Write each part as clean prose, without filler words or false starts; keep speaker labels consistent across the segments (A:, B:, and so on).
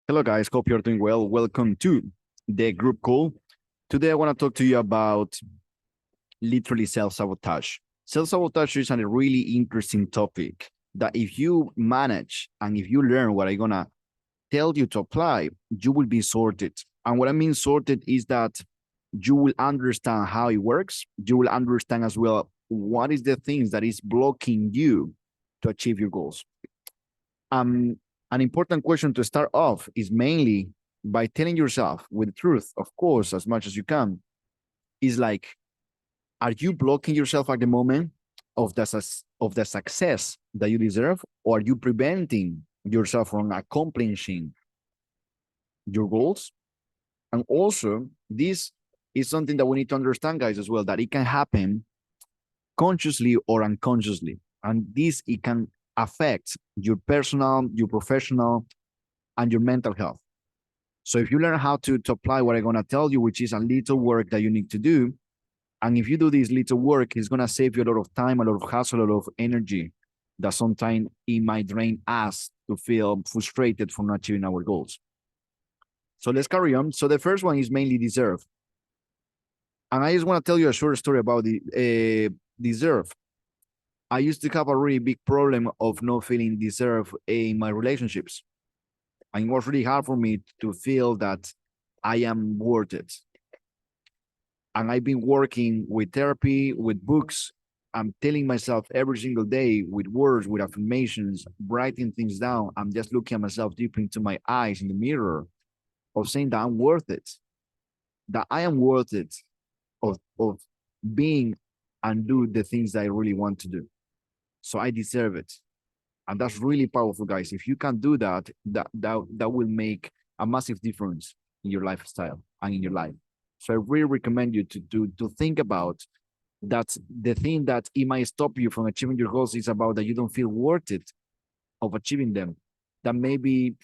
A: Hello, guys. Hope you're doing well. Welcome to the group call. Today, I want to talk to you about literally self sabotage. Self sabotage is a really interesting topic that if you manage and if you learn what I'm going to tell you to apply, you will be sorted. And what I mean sorted is that you will understand how it works. You will understand as well what is the things that is blocking you to achieve your goals. Um, an important question to start off is mainly by telling yourself with the truth, of course, as much as you can, is like, are you blocking yourself at the moment of the success that you deserve, or are you preventing yourself from accomplishing your goals? And also, this is something that we need to understand, guys, as well, that it can happen consciously or unconsciously. And this, it can affect your personal, your professional, and your mental health. So if you learn how to apply what I'm going to tell you, which is a little work that you need to do, and if you do this little work, it's going to save you a lot of time, a lot of hassle, a lot of energy that sometimes it might drain us to feel frustrated for not achieving our goals. So let's carry on. So the first one is mainly deserve. And I just want to tell you a short story about the deserve. I used to have a really big problem of not feeling deserve in my relationships. And it was really hard for me to feel that I am worth it. And I've been working with therapy, with books. I'm telling myself every single day with words, with affirmations, writing things down. I'm just looking at myself deep into my eyes in the mirror of saying that I'm worth it, that I am worth it of being and do the things that I really want to do. So I deserve it. And that's really powerful, guys. If you can do that, that will make a massive difference in your lifestyle and in your life. So I really recommend you to think about that. The thing that it might stop you from achieving your goals is about that you don't feel worth it of achieving them. That maybe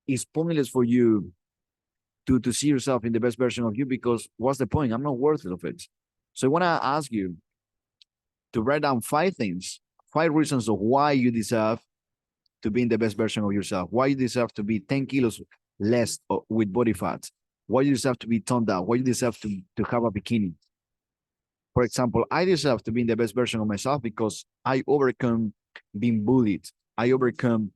A: it's pointless for you to see yourself in the best version of you, because what's the point? I'm not worth it of it. So I want to ask you to write down 5 things, 5 reasons of why you deserve to be in the best version of yourself, why you deserve to be 10 kilos less with body fat, why you deserve to be toned down, why you deserve to have a bikini. For example, I deserve to be in the best version of myself because I overcome being bullied. I overcome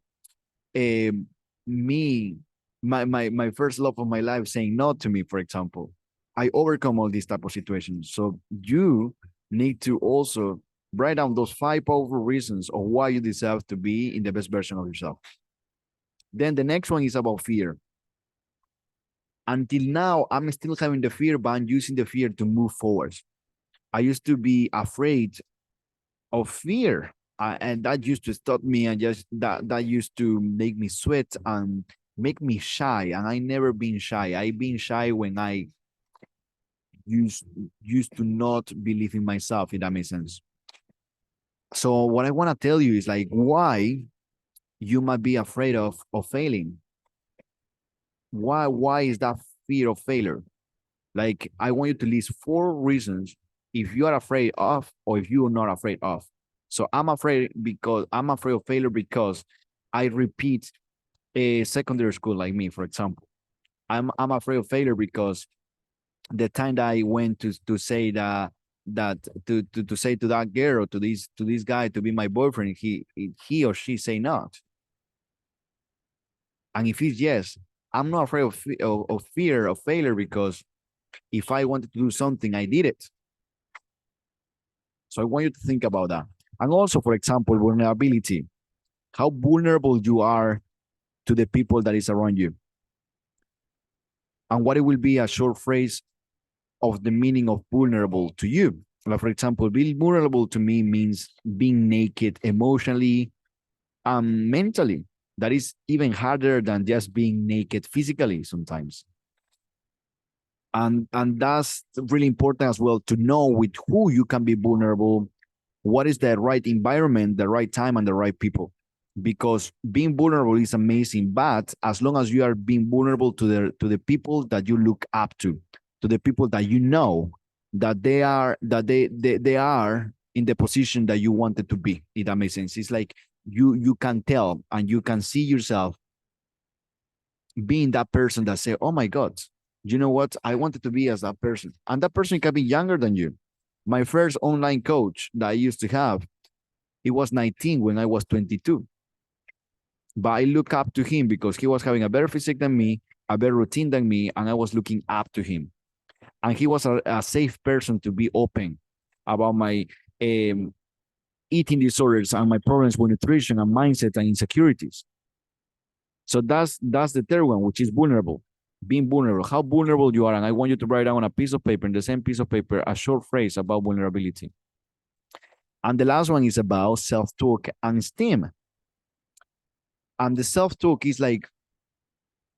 A: me, my first love of my life saying no to me, for example. I overcome all these type of situations. So you need to also write down those 5 powerful reasons of why you deserve to be in the best version of yourself. Then the next one is about fear. Until now, I'm still having the fear, but I'm using the fear to move forward. I used to be afraid of fear, and that used to stop me, and just that used to make me sweat and make me shy. And I never been shy. I been shy when I used used to not believe in myself, if that makes sense. So what I want to tell you is like why you might be afraid of failing. Why is that fear of failure? Like, I want you to list 4 reasons if you are afraid of or if you are not afraid of. So I'm afraid of failure because I repeat a secondary school like me, for example. I'm afraid of failure because the time that I went to say to say to that girl, to this guy to be my boyfriend, he or she say not. And if it's yes, I'm not afraid of fear of failure because if I wanted to do something, I did it. So I want you to think about that. And also, for example, vulnerability. How vulnerable you are to the people that is around you. And what it will be a short phrase of the meaning of vulnerable to you. Like, for example, being vulnerable to me means being naked emotionally and mentally. That is even harder than just being naked physically sometimes. And that's really important as well, to know with who you can be vulnerable, what is the right environment, the right time, and the right people. Because being vulnerable is amazing, but as long as you are being vulnerable to the people that you look up to the people that you know that they are in the position that you wanted to be, if that makes sense. It's like you can tell and you can see yourself being that person that say, oh my God, you know what? I wanted to be as that person. And that person can be younger than you. My first online coach that I used to have, he was 19 when I was 22. But I look up to him because he was having a better physique than me, a better routine than me, and I was looking up to him. And he was a safe person to be open about my um, eating disorders and my problems with nutrition and mindset and insecurities. So that's the third one, which is vulnerable. Being vulnerable, how vulnerable you are. And I want you to write down on a piece of paper, in the same piece of paper, a short phrase about vulnerability. And the last one is about self-talk and esteem. And the self-talk is like,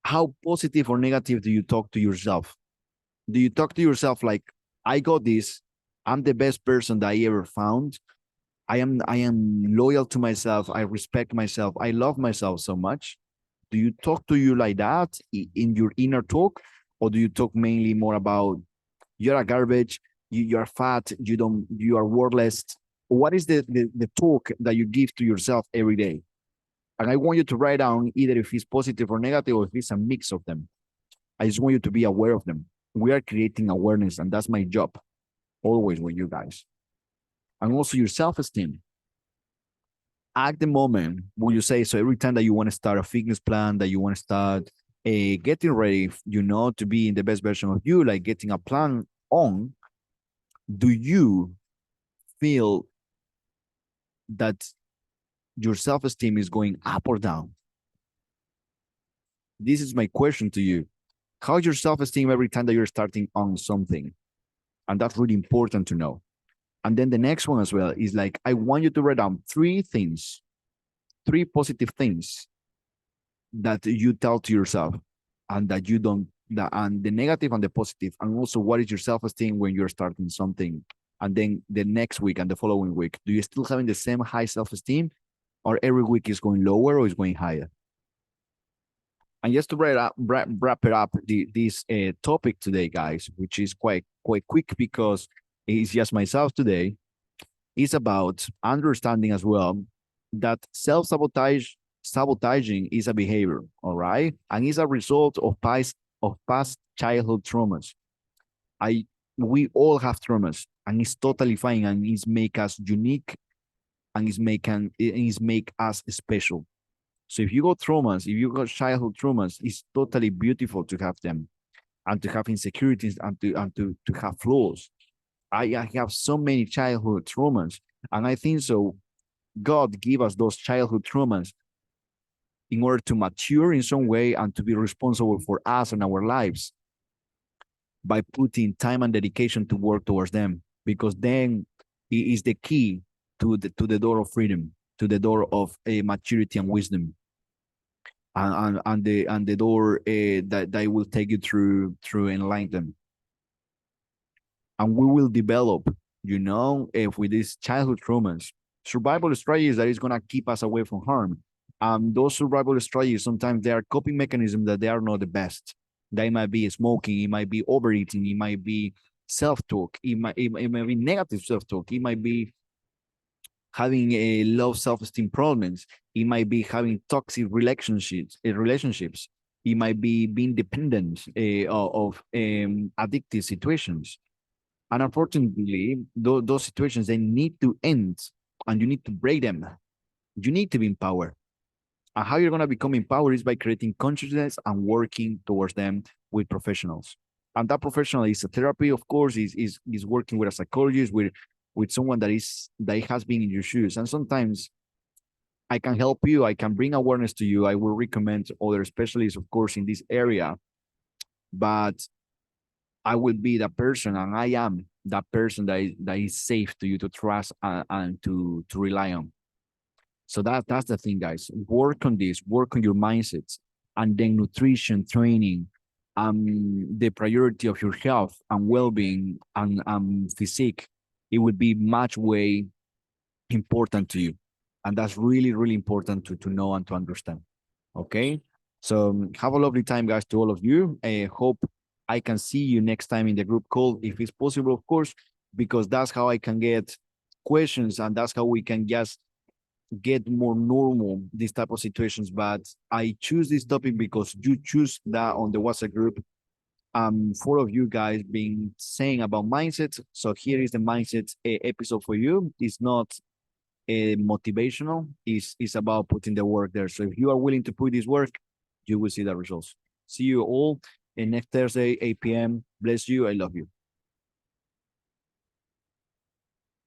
A: how positive or negative do you talk to yourself? Do you talk to yourself like, I got this, I'm the best person that I ever found, I am loyal to myself, I respect myself, I love myself so much? Do you talk to you like that in your inner talk, or do you talk mainly more about, you're a garbage, you're fat, you are worthless? What is the talk that you give to yourself every day? And I want you to write down either if it's positive or negative, or if it's a mix of them. I just want you to be aware of them. We are creating awareness, and that's my job always with you guys. And also your self-esteem. At the moment, will you say, so every time that you want to start a fitness plan, that you want to start getting ready, to be in the best version of you, like getting a plan on, do you feel that your self-esteem is going up or down? This is my question to you. How's your self-esteem every time that you're starting on something? And that's really important to know. And then the next one as well is like, I want you to write down three things, three positive things that you tell to yourself, and that you don't, and the negative and the positive. And also, what is your self-esteem when you're starting something? And then the next week and the following week, do you still having the same high self-esteem, or every week is going lower or is going higher? And just to wrap it up, this topic today, guys, which is quite quick because it's just myself today, is about understanding as well that sabotaging is a behavior, all right, and is a result of past childhood traumas. I We all have traumas, and it's totally fine, and it's make us unique, and it's make us special. So if you got traumas, if you got childhood traumas, it's totally beautiful to have them, and to have insecurities, and to have flaws. I have so many childhood traumas, and I think so. God give us those childhood traumas in order to mature in some way and to be responsible for us and our lives by putting time and dedication to work towards them, because then it is the key to the door of freedom, to the door of maturity and wisdom, and the door that will take you through enlightenment. And we will develop, if with these childhood traumas, survival strategies that is going to keep us away from harm. Those survival strategies, sometimes they are coping mechanisms that they are not the best. They might be smoking, it might be overeating, it might be self-talk, it might be negative self-talk, it might be having a low self-esteem problems, it might be having toxic relationships, it might be being dependent of addictive situations. And unfortunately, those situations, they need to end, and you need to break them. You need to be empowered. And how you're going to become empowered is by creating consciousness and working towards them with professionals. And that professional is a therapy, of course, is working with a psychologist, with someone that has been in your shoes. And sometimes I can help you, I can bring awareness to you. I will recommend other specialists, of course, in this area. But I will be the person, and I am that person that is safe to you to trust, and to rely on. So that's the thing, guys. Work on this, work on your mindsets, and then nutrition, training, the priority of your health and well-being, and physique. It would be much way important to you, and that's really really important to know and to understand. Okay, so have a lovely time, guys, to all of you. I hope I can see you next time in the group call, if it's possible, of course, because that's how I can get questions, and that's how we can just get more normal these type of situations. But I choose this topic because you choose that on the WhatsApp group. Four of you guys being saying about mindset. So here is the mindset episode for you. It's not motivational. It's about putting the work there. So if you are willing to put this work, you will see the results. See you all next Thursday, 8 p.m. Bless you. I love you.